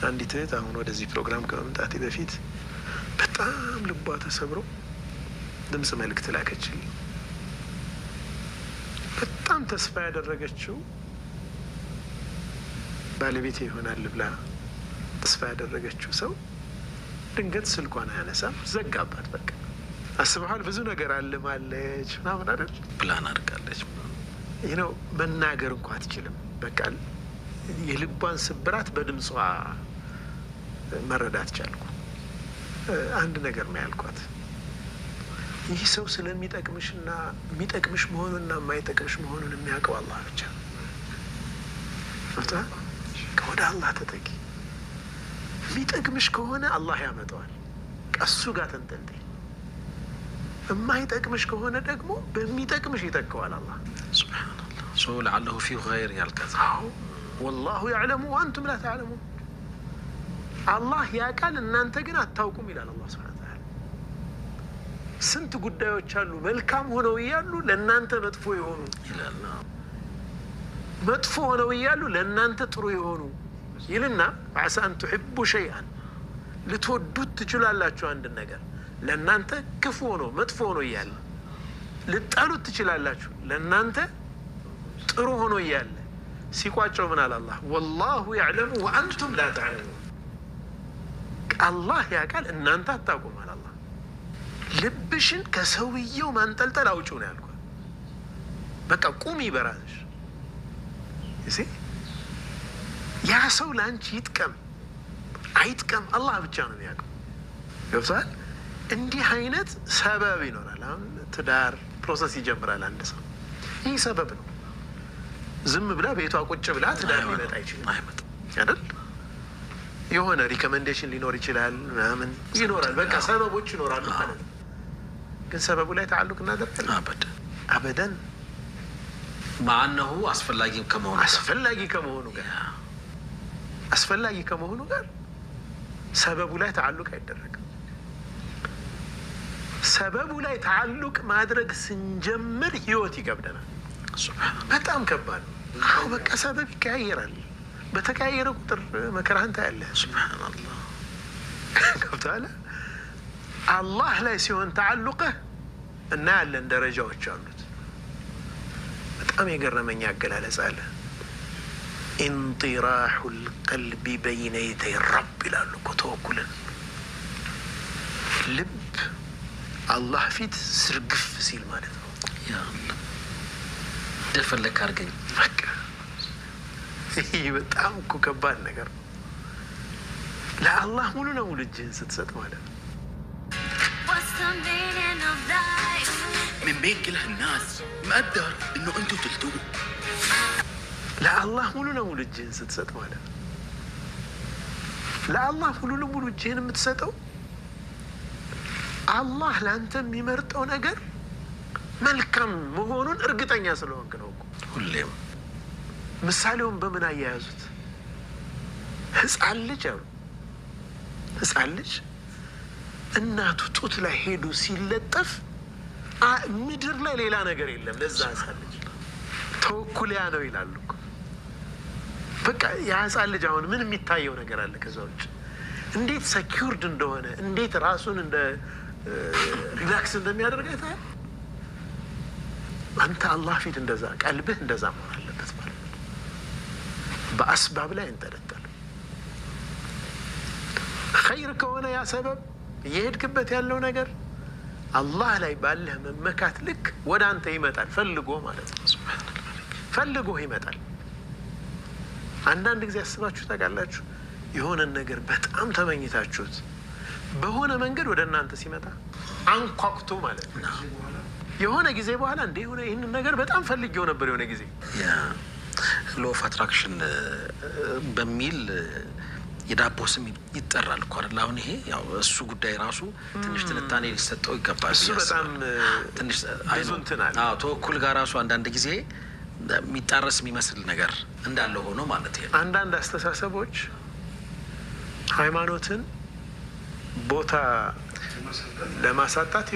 አንዲት እህት አሁን ወደዚህ ፕሮግራም ከመምጣቴ በፊት በጣም ልቧ ተሰብሮ ድምጽ መልእክት ላከችልኝ። በጣም ተስፋ ያደረገችው ባለቤቴ ይሆናል ብላ ተስፋ ያደረገችው ሰው ድንገት ስልኳን አያነሳም፣ ዘጋባት። በቃ አስበሃል፣ ብዙ ነገር አልማለች ምናምን አይደል፣ ፕላን አድርጋለች። ይህ ነው መናገር እንኳ አትችልም። በቃ የልቧን ስብራት በድምጿ መረዳት ቻልኩ። አንድ ነገር ነው ያልኳት፣ ይህ ሰው ስለሚጠቅምሽና የሚጠቅምሽ መሆኑንና የማይጠቅምሽ መሆኑን የሚያውቀው አላህ ብቻ ነው። ወደ አላህ ተጠቂ። የሚጠቅምሽ ከሆነ አላህ ያመጣዋል፣ ቀሱ ጋር ተንጠልጠይ። የማይጠቅምሽ ከሆነ ደግሞ በሚጠቅምሽ ይተካዋል አላህ ሱብሃንአላህ። ሰው ለዓለሁ ፊ ኸይር ያልከዛ ወላሁ ያዕለሙ ወአንቱም ላ ተዕለሙን። አላህ ያውቃል እናንተ ግን አታውቁም ይላል አላህ ሱብሓነሁ ወተዓላ። ስንት ጉዳዮች አሉ መልካም ሆነው እያሉ ለእናንተ መጥፎ የሆኑ ይላል፣ መጥፎ ሆነው እያሉ ለእናንተ ጥሩ የሆኑ ይልና አሳ አን ቱሒቡ ሸይአን፣ ልትወዱት ትችላላችሁ አንድ ነገር ለእናንተ ክፉ ሆኖ መጥፎ ሆኖ እያለ፣ ልጠሉት ትችላላችሁ ለእናንተ ጥሩ ሆኖ እያለ። ሲቋጨው ምን አለ አላህ? ወላሁ ያዕለሙ ወአንቱም ላ ተዕለሙን። አላህ ያውቃል እናንተ አታውቁም አለ አላህ። ልብሽን ከሰውየው ማንጠልጠል አውጪው ነው ያልኳት። በቃ ቁሚ በራስሽ። ያ ሰው ለአንቺ ይጥቀም አይጥቀም አላህ ብቻ ነው የሚያውቀው። ገብቶሃል? እንዲህ አይነት ሰበብ ይኖራል። አሁን ትዳር ፕሮሰስ ይጀምራል አንድ ሰው፣ ይህ ሰበብ ነው። ዝም ብላ ቤቷ ቁጭ ብላ ትዳር ሊመጣ አይችልም አይደል? የሆነ ሪኮመንዴሽን ሊኖር ይችላል ምናምን ይኖራል። በቃ ሰበቦች ይኖራሉ ማለት ነው። ግን ሰበቡ ላይ ተዓልቅ እናደርጋለን አበደን። ማነሁ አስፈላጊ ከመሆኑ ጋር ሰበቡ ላይ ተዓልቅ አይደረግም። ሰበቡ ላይ ተዓልቅ ማድረግ ስንጀምር ህይወት ይከብደናል። በጣም ከባድ ነው። አዎ በቃ ሰበብ ይቀያየራል። በተቀያየረ ቁጥር መከራህን ታያለህ። ሱብሃንአላህ። ገብቶሃል? አላህ ላይ ሲሆን ተዓልቅህ እናያለን፣ ደረጃዎች አሉት። በጣም የገረመኝ አገላለጽ አለ። ኢንጢራሑ ልቀልቢ በይነ የደይ ረብ ይላሉ እኮ ተወኩልን። ልብ አላህ ፊት ስርግፍ ሲል ማለት ነው። ያ አላህ እንደፈለክ አድርገኝ። በቃ ይህ በጣም እኮ ከባድ ነገር ነው። ለአላህ ሙሉ ለሙሉ እጅህን ስትሰጥ ማለት ነው። من بين كل هالناس مقدر انه انتوا تلتقوا. ለአላህ ሙሉ ለሙሉ እጅህን ስትሰጥ ማለት ነው። ለአላህ ሙሉ ለሙሉ እጅህን የምትሰጠው አላህ ለአንተ የሚመርጠው ነገር መልካም መሆኑን እርግጠኛ ስለሆንክ ነው እኮ። ሁሌም ምሳሌውን በምን አያያዙት? ህፃን ልጅ እናቱ ጡት ላይ ሄዱ ሲለጠፍ ምድር ላይ ሌላ ነገር የለም። ለዛ ህፃን ልጅ ተወኩልያ ነው ይላሉ እኮ። በቃ የህፃን ልጅ አሁን ምን የሚታየው ነገር አለ? ከዛ ውጭ እንዴት ሰኪውርድ እንደሆነ እንዴት ራሱን እንደ ሪላክስ እንደሚያደርግ አይተሃል? አንተ አላህ ፊት እንደዛ ቀልብህ እንደዛ መሆን አለበት ማለት ነው። በአስባብ ላይ እንጠለጠል። ኸይር ከሆነ ያ ሰበብ እየሄድክበት ያለው ነገር አላህ ላይ ባለህ መመካት ልክ ወደ አንተ ይመጣል፣ ፈልጎ ማለት ነው። ፈልጎ ይመጣል። አንዳንድ ጊዜ አስባችሁ ታውቃላችሁ? የሆነን ነገር በጣም ተመኝታችሁት በሆነ መንገድ ወደ እናንተ ሲመጣ አንኳኩቶ ማለት ነው። የሆነ ጊዜ በኋላ እንደ ሆነ ይህንን ነገር በጣም ፈልጌው ነበር የሆነ ጊዜ። ሎ ኦፍ አትራክሽን በሚል የዳቦ ስም ይጠራል እኮ አይደል? አሁን ይሄ ያው እሱ ጉዳይ ራሱ ትንሽ ትንታኔ ሊሰጠው ይገባል። እሱ በጣም ትንሽ አይዞንትናል። አዎ ተወኩል ጋር ራሱ አንዳንድ ጊዜ የሚጣረስ የሚመስል ነገር እንዳለ ሆኖ ማለት ነው። አንዳንድ አስተሳሰቦች ሃይማኖትን ቦታ ለማሳጣት